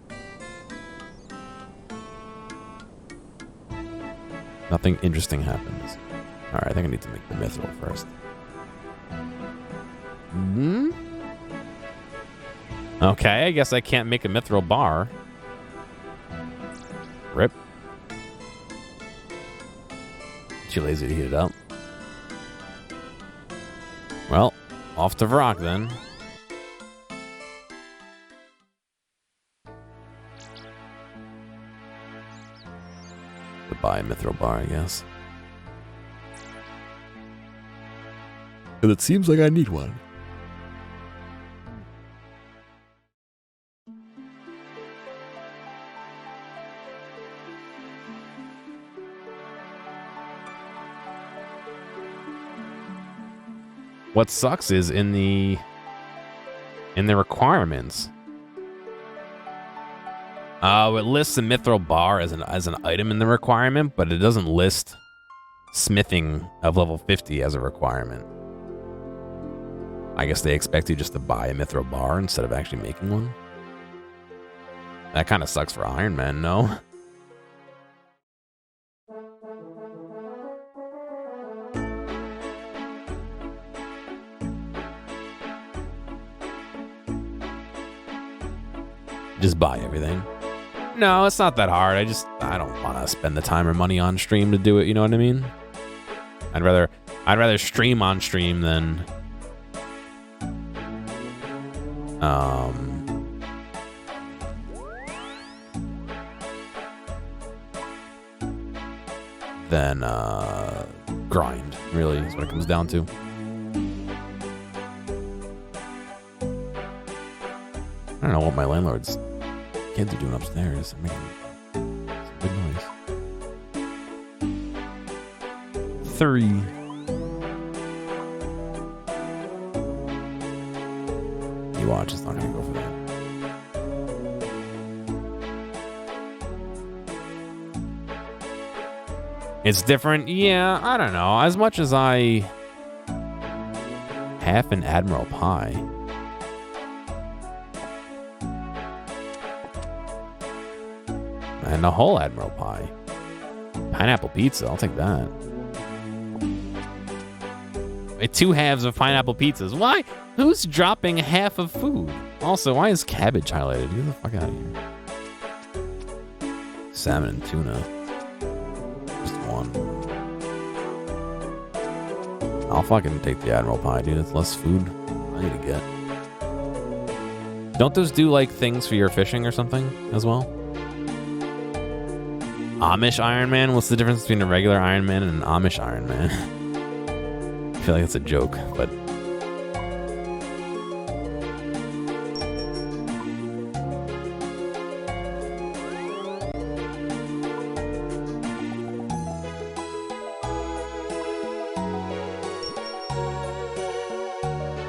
S1: Nothing interesting happens. All right, I think I need to make the mithril first. Okay, I guess I can't make a mithril bar. Rip. Too lazy to heat it up. Well, off to Vrock then. Goodbye, mithril bar, I guess. And it seems like I need one. What sucks is in the requirements. It lists a mithril bar as an item in the requirement, but it doesn't list smithing of level 50 as a requirement. I guess they expect you just to buy a mithril bar instead of actually making one. That kind of sucks for Iron Man, no? Just buy everything. No, it's not that hard. I don't want to spend the time or money on stream to do it, you know what I mean? I'd rather stream on stream than grind, really, is what it comes down to. I don't know what my landlord's kids are doing upstairs. They're making some good noise. 3. You watch, it's not gonna go for that. It's different? Yeah, I don't know. As much as I half an Admiral Pie. And a whole Admiral Pie. Pineapple pizza, I'll take that. Wait, 2 halves of pineapple pizzas. Why? Who's dropping half of food? Also, why is cabbage highlighted? Get the fuck out of here. Salmon and tuna. one. I'll fucking take the Admiral Pie, dude. It's less food I need to get. Don't those do, like, things for your fishing or something as well? Amish Iron Man? What's the difference between a regular Iron Man and an Amish Iron Man? I feel like it's a joke, but...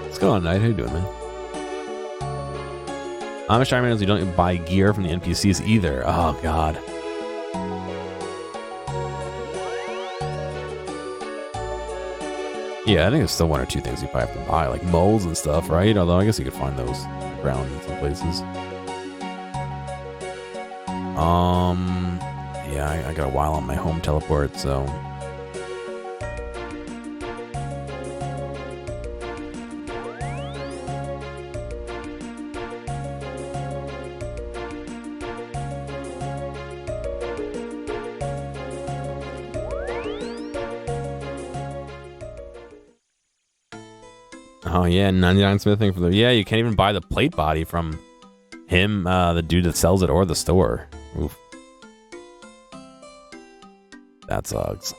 S1: What's going on, Knight? How you doing, man? Amish Iron Man is you don't buy gear from the NPCs either. Oh, God. Yeah, I think there's still one or two things you probably have to buy, like molds and stuff, right? Although I guess you could find those around in some places. Yeah, I got a while on my home teleport, so... Oh yeah, 99 smithing for the... Yeah, you can't even buy the plate body from him, the dude that sells it, or the store. Oof. That sucks.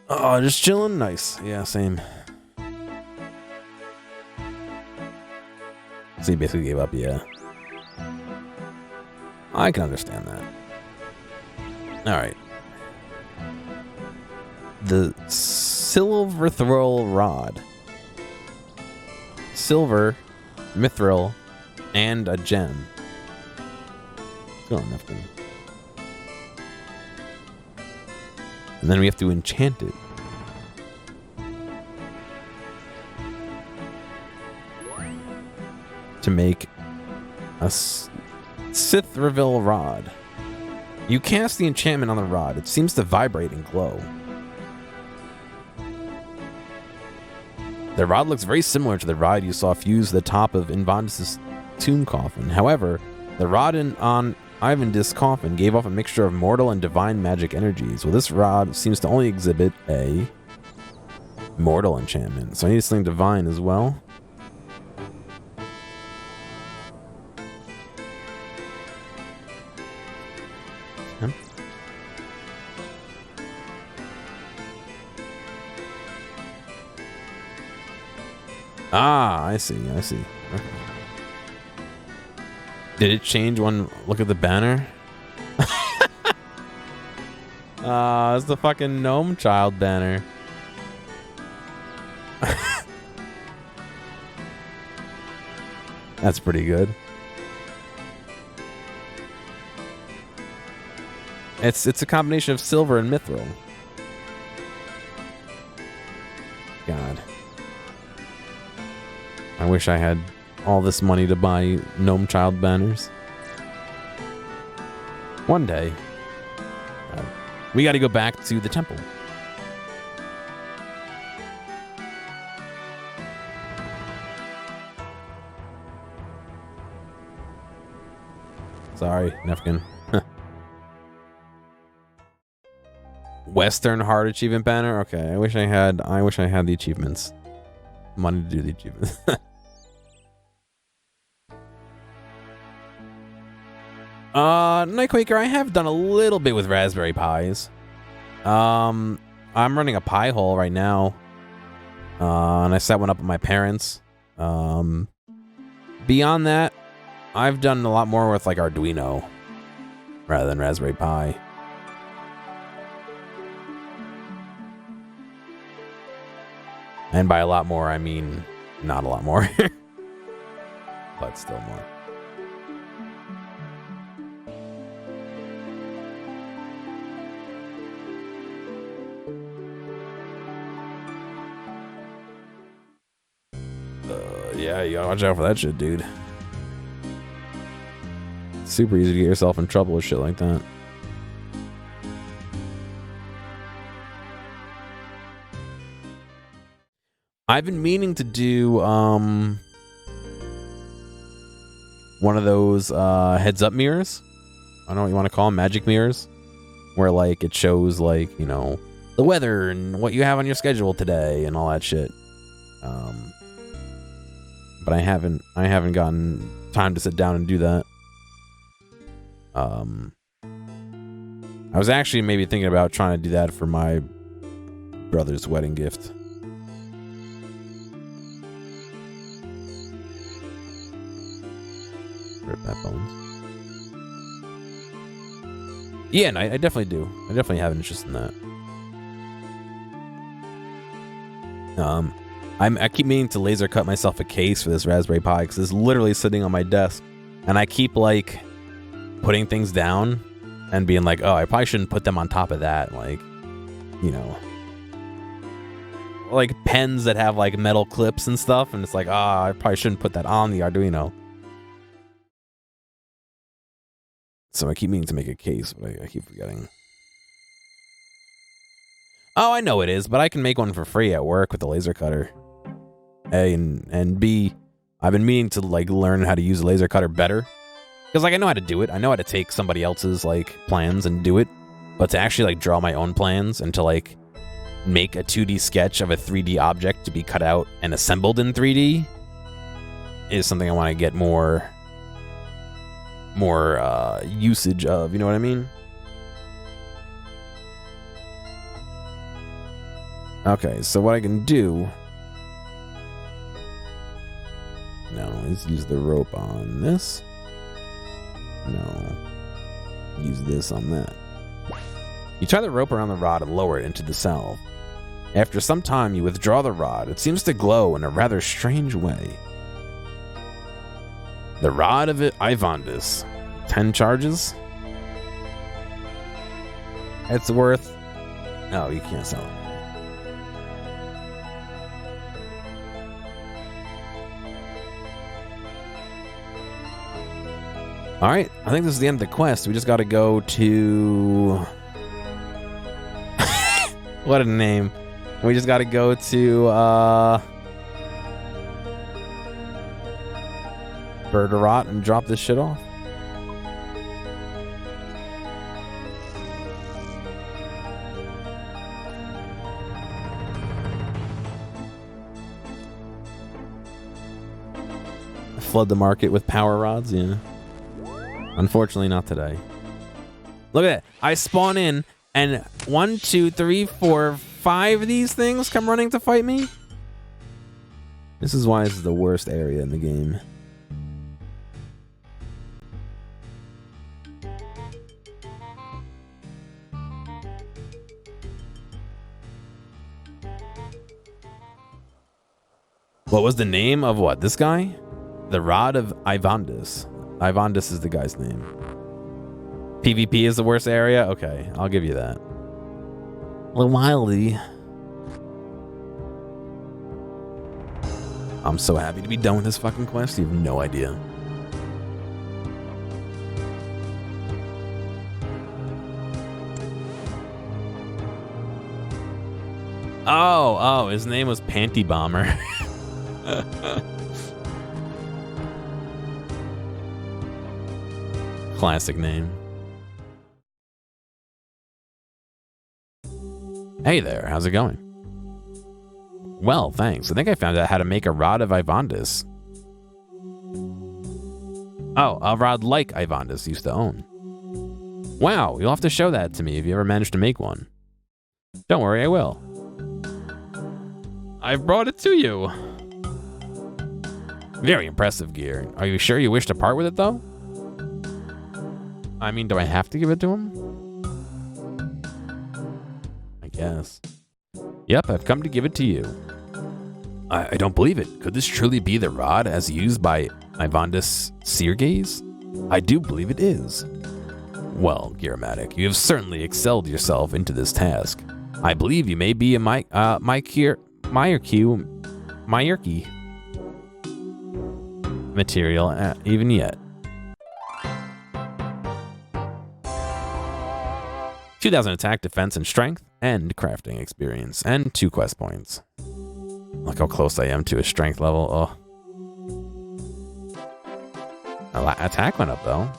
S1: Oh, just chilling? Nice. Yeah, same. So he basically gave up, yeah. I can understand that. Alright. The Silverthril Rod. Silver, mithril, and a gem. Go on, Neptune. And then we have to enchant it. To make a Sithrivil Rod. You cast the enchantment on the rod. It seems to vibrate and glow. The rod looks very similar to the rod you saw fuse the top of Invandis' tomb coffin. However, the rod on Ivandis' coffin gave off a mixture of mortal and divine magic energies. Well, this rod seems to only exhibit a mortal enchantment. So I need something divine as well. Ah, I see. Okay. Did it change one? Look at the banner. It's the fucking gnome child banner. That's pretty good. It's a combination of silver and mithril. God. I wish I had all this money to buy gnome child banners. One day. We gotta go back to the temple. Sorry, Nefkin. Western Heart achievement banner? Okay, I wish I had the achievements. Money to do the achievements. Nightquaker, I have done a little bit with Raspberry Pis. I'm running a Pi hole right now. And I set one up with my parents. Beyond that, I've done a lot more with like Arduino rather than Raspberry Pi. And by a lot more, I mean not a lot more. But still more. Yeah, you gotta watch out for that shit, dude. It's super easy to get yourself in trouble with shit like that. I've been meaning to do one of those heads-up mirrors. I don't know what you want to call them, magic mirrors, where like it shows like, you know, the weather and what you have on your schedule today and all that shit. But I haven't gotten time to sit down and do that. I was actually maybe thinking about trying to do that for my brother's wedding gift. Rip that bones. Yeah, no, I definitely do. I definitely have an interest in that. I keep meaning to laser cut myself a case for this Raspberry Pi because it's literally sitting on my desk, and I keep like putting things down and being like, oh, I probably shouldn't put them on top of that, like, you know, like pens that have like metal clips and stuff, and it's like, ah, I probably shouldn't put that on the Arduino. So I keep meaning to make a case, but I keep forgetting. Oh, I know it is, but I can make one for free at work with the laser cutter. A, and B, I've been meaning to like learn how to use a laser cutter better. Because like I know how to do it. I know how to take somebody else's like plans and do it. But to actually like draw my own plans and to like make a 2D sketch of a 3D object to be cut out and assembled in 3D is something I want to get more usage of, you know what I mean? Okay, so what I can do now is use the rope on this. No. Use this on that. You tie the rope around the rod and lower it into the salve. After some time, you withdraw the rod. It seems to glow in a rather strange way. The Rod of Ivandis. 10 charges? It's worth... Oh, you can't sell it. Alright, I think this is the end of the quest. We just gotta go to... What a name. We just gotta go to, Bergerot and drop this shit off. Flood the market with power rods, yeah. Unfortunately, not today. Look at that. I spawn in, and 1, 2, 3, 4, 5 of these things come running to fight me. This is why this is the worst area in the game. What was the name of what? This guy? The Rod of Ivandis. Ivandis is the guy's name. PvP is the worst area? Okay, I'll give you that. Wildly. I'm so happy to be done with this fucking quest. You have no idea. Oh, his name was Panty Bomber. Classic name. Hey there, how's it going? Well, thanks. I think I found out how to make a Rod of Ivandis. Oh, a rod like Ivandis used to own. Wow, you'll have to show that to me if you ever manage to make one. Don't worry, I will. I've brought it to you. Very impressive gear. Are you sure you wish to part with it, though? I mean, do I have to give it to him? I guess. Yep, I've come to give it to you. I don't believe it. Could this truly be the rod as used by Ivandis Seergaze? I do believe it is. Well, Gearomatic, you have certainly excelled yourself into this task. I believe you may be a Myreque material even yet. 2,000 attack, defense, and strength, and crafting experience, and 2 quest points. Look how close I am to his strength level. Oh. Attack went up, though.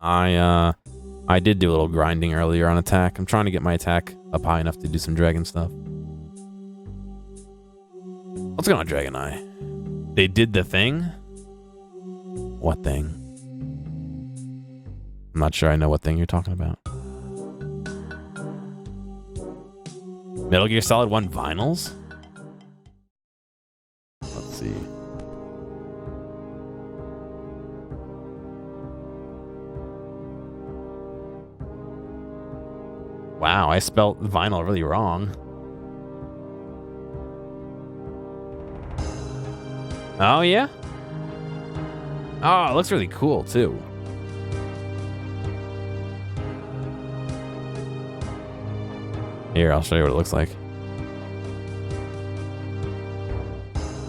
S1: I did do a little grinding earlier on attack. I'm trying to get my attack up high enough to do some dragon stuff. What's going on, Dragon Eye? They did the thing? What thing? I'm not sure I know what thing you're talking about. Metal Gear Solid 1 vinyls? Let's see. Wow, I spelled vinyl really wrong. Oh, yeah? Oh, it looks really cool, too. Here, I'll show you what it looks like.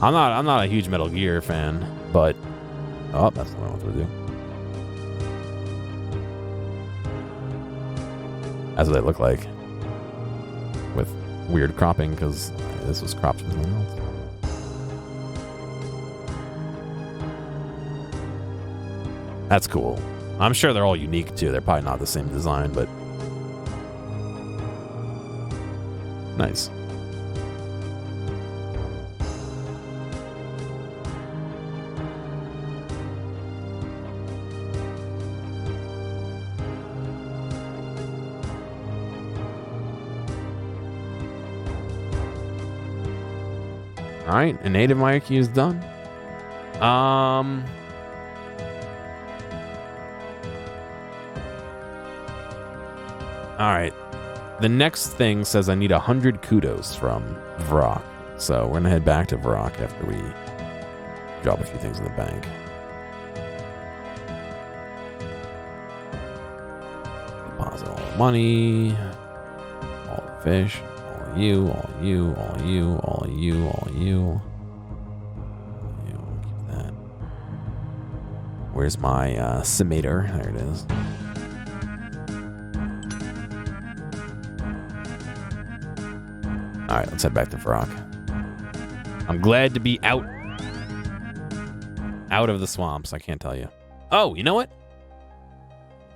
S1: I'm not a huge Metal Gear fan, but... Oh, that's what I wanted to do. That's what they look like. With weird cropping, because this was cropped from something else. That's cool. I'm sure they're all unique, too. They're probably not the same design, but... Nice. All right, a native Myreque is done. All right. The next thing says I need 100 kudos from Vrock. So we're going to head back to Vrock after we drop a few things in the bank. Deposit all the money. All the fish. All you, all you, all you, all you, all you. Keep that. Where's my simulator? There it is. All right, let's head back to Vrock. I'm glad to be out of the swamps, I can't tell you. Oh, you know what?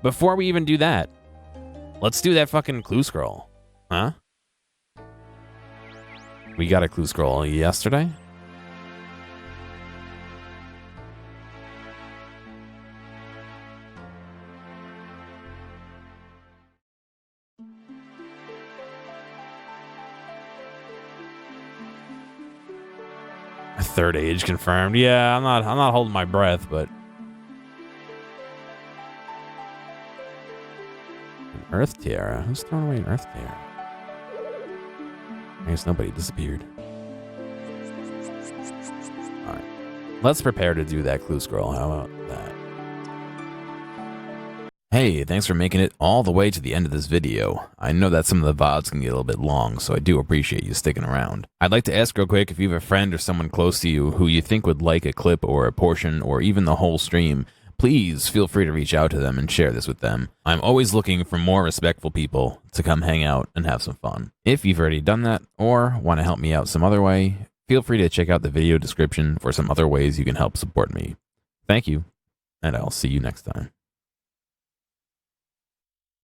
S1: Before we even do that, let's do that fucking clue scroll. Huh? We got a clue scroll yesterday. Third age confirmed. Yeah, I'm not holding my breath, but an Earth Tiara. Who's throwing away an Earth Tiara? I guess nobody disappeared. All right, let's prepare to do that clue scroll. How about that? Hey, thanks for making it all the way to the end of this video. I know that some of the VODs can get a little bit long, so I do appreciate you sticking around. I'd like to ask real quick if you have a friend or someone close to you who you think would like a clip or a portion or even the whole stream, please feel free to reach out to them and share this with them. I'm always looking for more respectful people to come hang out and have some fun. If you've already done that or want to help me out some other way, feel free to check out the video description for some other ways you can help support me. Thank you, and I'll see you next time.